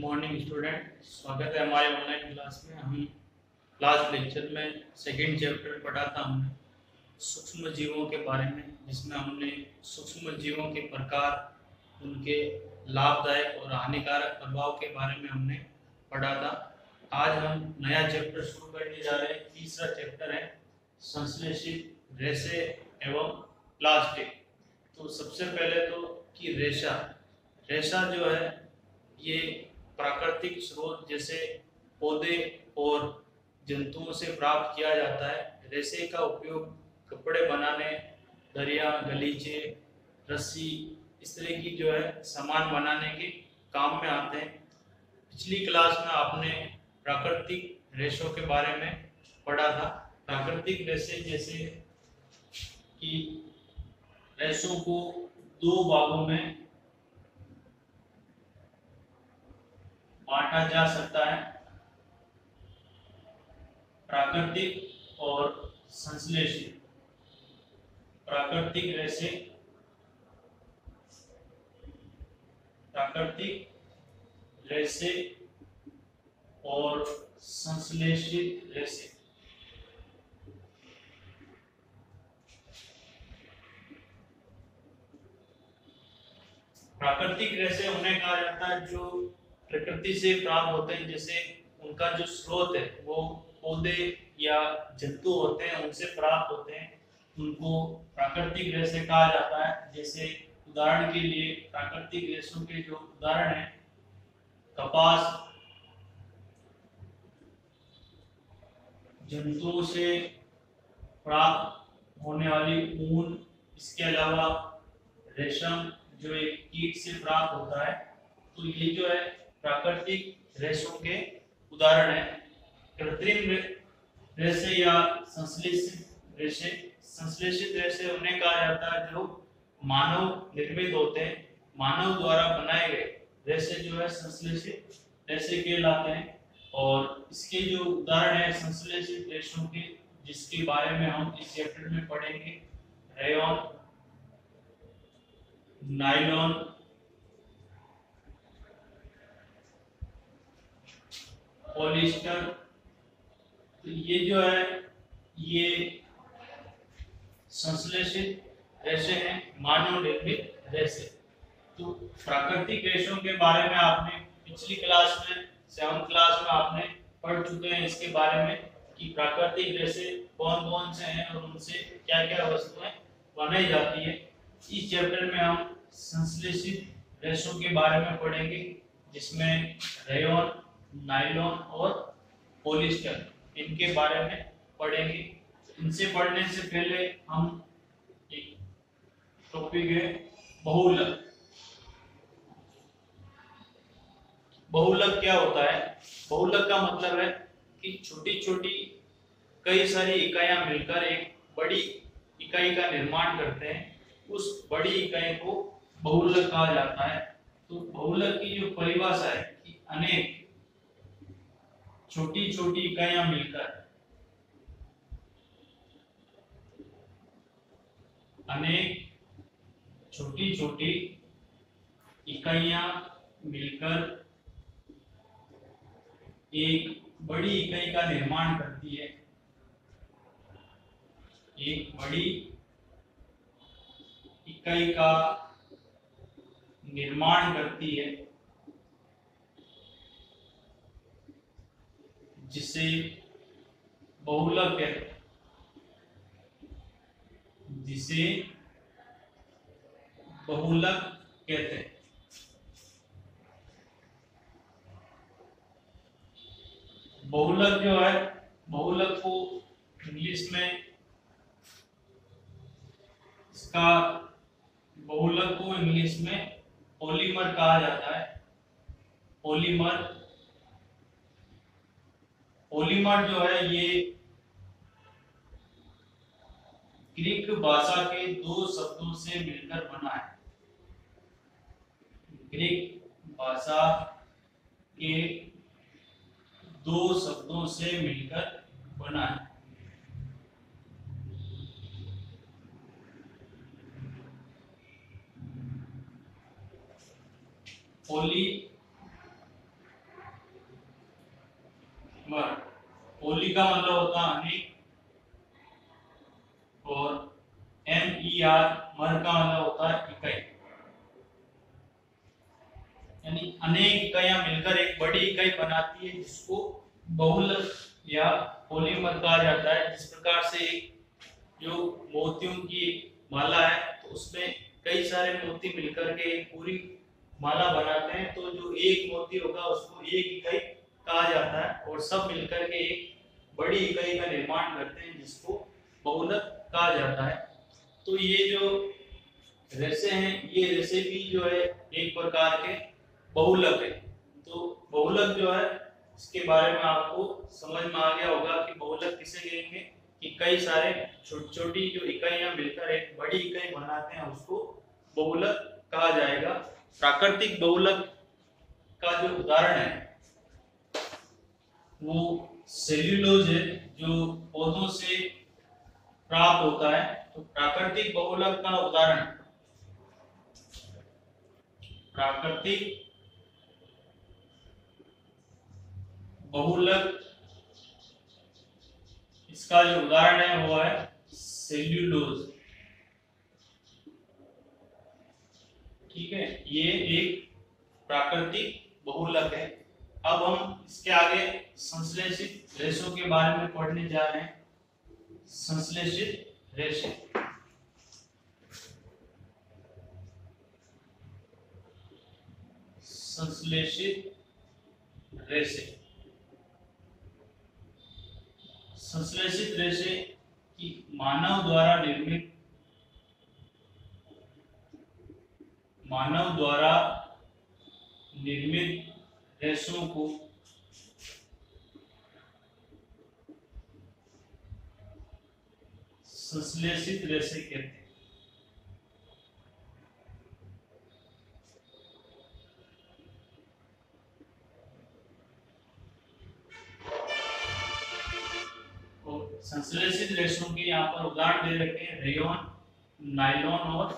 Morning student, स्वागत है हमारे ऑनलाइन क्लास में। हम क्लास लेक्चर में सेकंड चैप्टर पढ़ा था हमने सूक्ष्म जीवों के बारे में, जिसमें हमने सूक्ष्म जीवों के प्रकार, उनके लाभदायक और हानिकारक प्रभाव के बारे में हमने पढ़ा था। आज हम नया चैप्टर शुरू करने जा रहे हैं। तीसरा चैप्टर है संश्लेषित रेशे एवं प्लास्टिक। तो सबसे पहले तो कि रेशा रेशा जो है ये प्राकृतिक स्रोत जैसे पौधे और जंतुओं से प्राप्त किया जाता है। रेशे का उपयोग कपड़े बनाने, दरिया, गलीचे, रस्सी, इस तरह की जो है सामान बनाने के काम में आते हैं। पिछली क्लास में आपने प्राकृतिक रेशों के बारे में पढ़ा था। प्राकृतिक रेशे जैसे कि रेशों को दो भागों में बांटा जा सकता है, प्राकृतिक और संश्लेषित। प्राकृतिक रेशे और संश्लेषित रेशे। प्राकृतिक रेशे उन्हें कहा जाता है जो प्रकृति से प्राप्त होते हैं, जैसे उनका जो स्रोत है वो पौधे या जंतु होते हैं, उनसे प्राप्त होते हैं, उनको प्राकृतिक रेशे कहा जाता है। जैसे उदाहरण के लिए प्राकृतिक रेशों के जो उदाहरण हैं, कपास, जंतुओं से प्राप्त होने वाली ऊन, इसके अलावा रेशम जो एक कीट से प्राप्त होता है। तो ये जो है प्राकृतिक रेशों के उदाहरण है। कृत्रिम रेशे या संश्लेषित रेशे उन्हें कहा जाता है जो मानव निर्मित होते हैं, मानव द्वारा बनाए गए रेशे जो है संश्लेषित रेशे कहलाते हैं। और इसके जो उदाहरण है संश्लेषित रेशों के, जिसके बारे में हम इस चैप्टर में पढ़ेंगे, रेयॉन, नायलॉन, पॉलिस्टर। तो ये जो है ये संश्लेषित रेशे हैं, मानव निर्मित रेशे। तो प्राकृतिक रेशों के बारे में आपने पिछली क्लास में, 7th क्लास में आपने पढ़ चुके हैं इसके बारे में कि प्राकृतिक रेशे कौन कौन से हैं और उनसे क्या क्या वस्तुएं बनाई जाती है। इस चैप्टर में हम संश्लेषित रेशों के बारे में पढ़ेंगे, जिसमें रेयॉन, नायलॉन और पॉलिस्टर, इनके बारे में पढ़ेंगे। इनसे पढ़ने से पहले हम एक टॉपिक है बहुलक। बहुलक क्या होता है? बहुलक का मतलब है कि छोटी छोटी कई सारी इकाइयां मिलकर एक बड़ी इकाई का निर्माण करते हैं। उस बड़ी इकाई को बहुलक कहा जाता है। तो बहुलक की जो परिभाषा है कि अनेक छोटी छोटी इकाइयां मिलकर एक बड़ी इकाई का निर्माण करती है। एक बड़ी इकाई का निर्माण करती है, जिसे बहुलक कहते हैं। बहुलक जो है, बहुलक को इंग्लिश में पॉलीमर कहा जाता है। पॉलीमर जो है ये ग्रीक भाषा के दो शब्दों से मिलकर बना है। ग्रीक भाषा के दो शब्दों से मिलकर बना है। मर, पोली का मतलब होता है अनेक, और MER मर का मतलब होता है इकाई, यानी अनेक इकाइयां मिलकर एक बड़ी इकाई बनाती है जिसको बहुलक या पॉलीमर कहा जाता है। जिस प्रकार से जो मोतियों की माला है तो उसमें कई सारे मोती मिलकर के एक पूरी माला बनाते हैं, तो जो एक मोती होगा उसको एक इकाई कहा जाता है, और सब मिलकर के एक बड़ी इकाई का निर्माण करते हैं जिसको बहुलक कहा जाता है। तो ये जो रेशे हैं, ये रेशे भी जो है एक प्रकार के बहुलक है। तो बहुलक जो है इसके बारे में आपको समझ में आ गया होगा कि बहुलक किसे कहेंगे, कि कई सारे छोटी छोटी जो इकाइयां मिलकर एक बड़ी इकाई बनाते हैं उसको बहुलक कहा जाएगा। प्राकृतिक बहुलक का जो उदाहरण है वो सेल्यूलोज है, जो पौधों से प्राप्त होता है। तो प्राकृतिक बहुलक का उदाहरण, प्राकृतिक बहुलक इसका जो उदाहरण है वो है सेल्यूलोज। ठीक है, ये एक प्राकृतिक बहुलक है। अब हम इसके आगे संश्लेषित रेशों के बारे में पढ़ने जा रहे हैं। संश्लेषित रेशे, संश्लेषित रेशे, संश्लेषित रेशे की मानव द्वारा निर्मित रेशों को संश्लेषित रेशे कहते हैं। संश्लेषित रेशों के यहाँ पर उदाहरण दे रखे हैं रेयॉन, नायलॉन और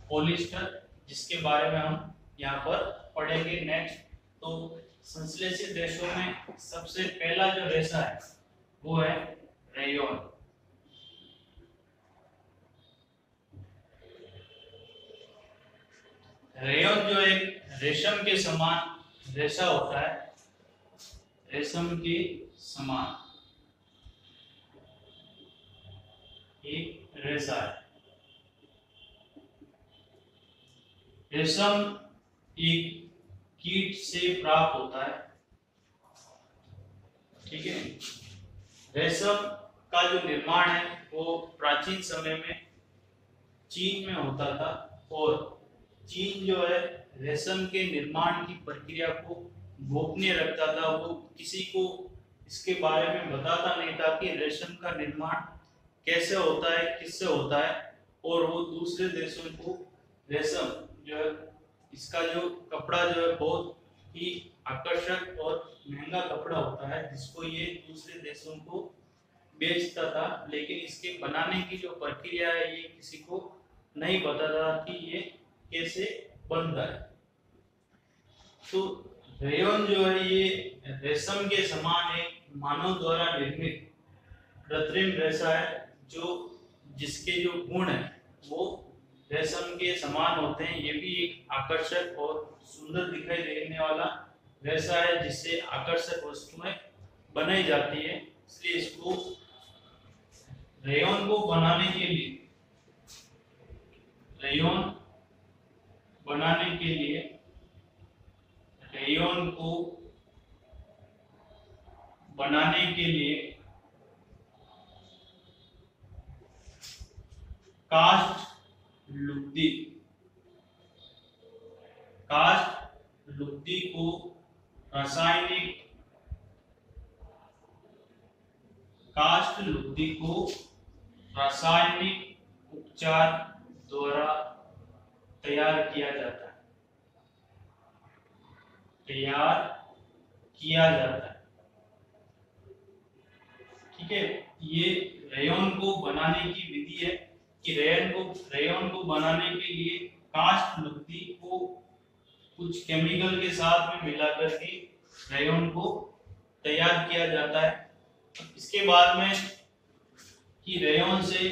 पॉलिस्टर, जिसके बारे में हम यहाँ पर पढ़ेंगे नेक्स्ट। तो संश्लेषित रेशों में सबसे पहला जो रेशा है वो है रेयॉन। रेयॉन जो एक रेशम के समान रेशा होता है, रेशम के समान एक रेशा है। रेशम एक कीट से प्राप्त होता है। ठीक है, रेशम का जो निर्माण है वो प्राचीन समय में चीन में होता था, और चीन जो है रेशम के निर्माण की प्रक्रिया को गोपनीय रखता था। वो किसी को इसके बारे में बताता नहीं था कि रेशम का निर्माण कैसे होता है, किससे होता है, और वो दूसरे देशों को रेशम जो है इसका जो कपड़ा जो है बहुत ही आकर्षक और महंगा कपड़ा होता है जिसको ये दूसरे देशों को बेचता था, लेकिन इसके बनाने की जो प्रक्रिया है ये किसी को नहीं बताता कि ये कैसे बनता है। तो रेयॉन जो है ये रेशम के समान एक मानव द्वारा निर्मित कृत्रिम रेशा है, जो जिसके जो गुण है वो रेशम के समान होते हैं। ये भी एक आकर्षक और सुंदर दिखाई देने वाला रेशा है जिससे आकर्षक वस्तुएं बनाई जाती है। इसलिए इसको रेयॉन को बनाने के लिए, रेयॉन बनाने के लिए रेयॉन को बनाने के लिए कास्ट लुगदी, कास्ट लुगदी को रासायनिक, कास्ट लुगदी को रासायनिक उपचार द्वारा तैयार किया जाता है, तैयार किया जाता है। ठीक है, ये रेयॉन को बनाने की विधि है कि रेयॉन को बनाने के लिए कास्ट लुगदी को कुछ केमिकल के साथ में मिलाकर के रेयॉन को तैयार किया जाता है। इसके बाद में कि रेयन से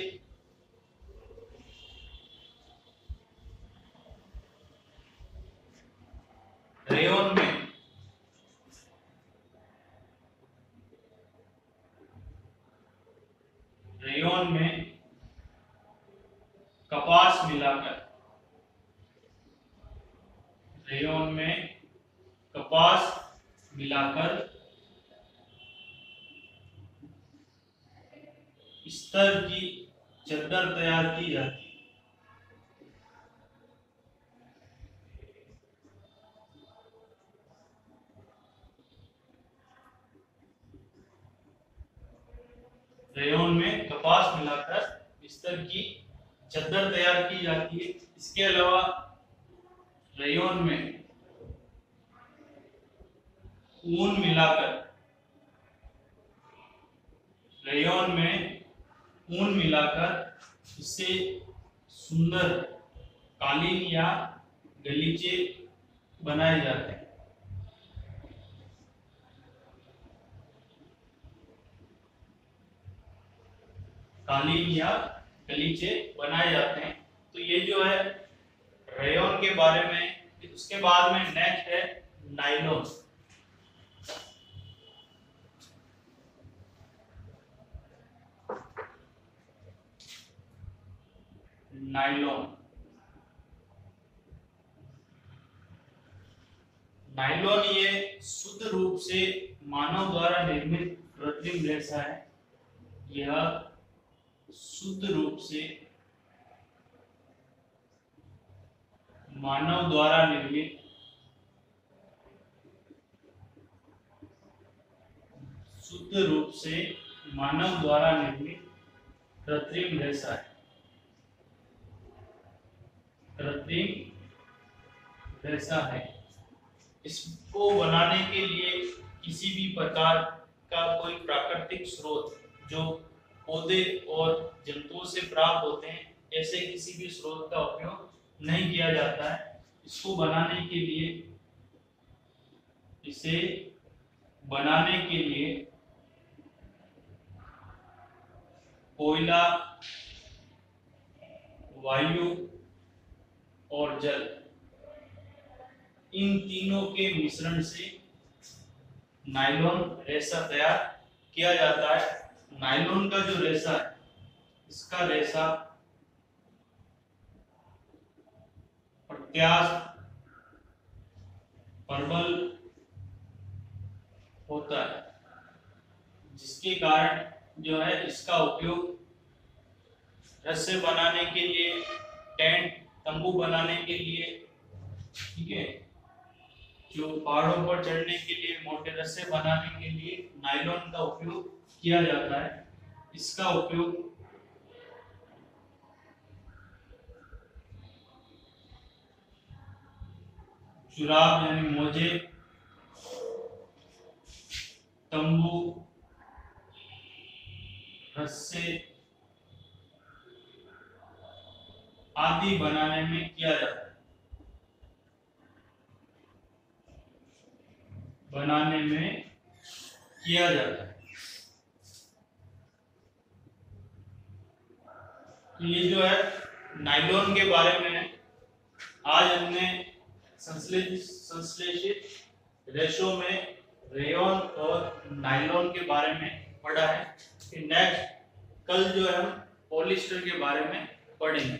रेयन में कपास मिलाकर रेयन में कपास मिलाकर स्तर की चादर तैयार की जाती है। रेयन में कपास मिलाकर स्तर की चादर तैयार की जाती है। इसके अलावा रेयन में ऊन मिलाकर इससे सुंदर कालीन या गलीचे बनाए जाते हैं। कालीन या गलीचे बनाए जाते हैं। तो ये जो है रेयन के बारे में। उसके बाद में नेक्स्ट है नायलॉन। नायलॉन ये शुद्ध रूप से मानव द्वारा निर्मित कृत्रिम रेशा है। यह शुद्ध रूप से मानव द्वारा निर्मित कृत्रिम रेशा है। इसको बनाने के लिए किसी भी प्रकार का कोई प्राकृतिक स्रोत जो पौधे और जंतुओं से प्राप्त होते हैं, ऐसे किसी भी स्रोत का उपयोग नहीं किया जाता है। इसको बनाने के लिए कोयला, वायु और जल, इन तीनों के मिश्रण से नायलॉन रेशा तैयार किया जाता है। नायलॉन का जो रेशा है, इसका रेशा प्रत्यास्थ प्रबल होता है, जिसके कारण जो है इसका उपयोग रस्से बनाने के लिए, टेंट तंबू बनाने के लिए, ठीक है, जो पहाड़ों पर चढ़ने के लिए मोटे रस्से बनाने के लिए नायलॉन का उपयोग किया जाता है। इसका उपयोग जुराब यानी मोजे, तंबू, रस्से आदि बनाने में किया जाता है। तो ये जो है नायलॉन के बारे में है। आज हमने संश्लेषित रेशों में रेयन और नायलॉन के बारे में पढ़ा है। नेक्स्ट कल जो है हम पॉलिएस्टर के बारे में पढ़ेंगे।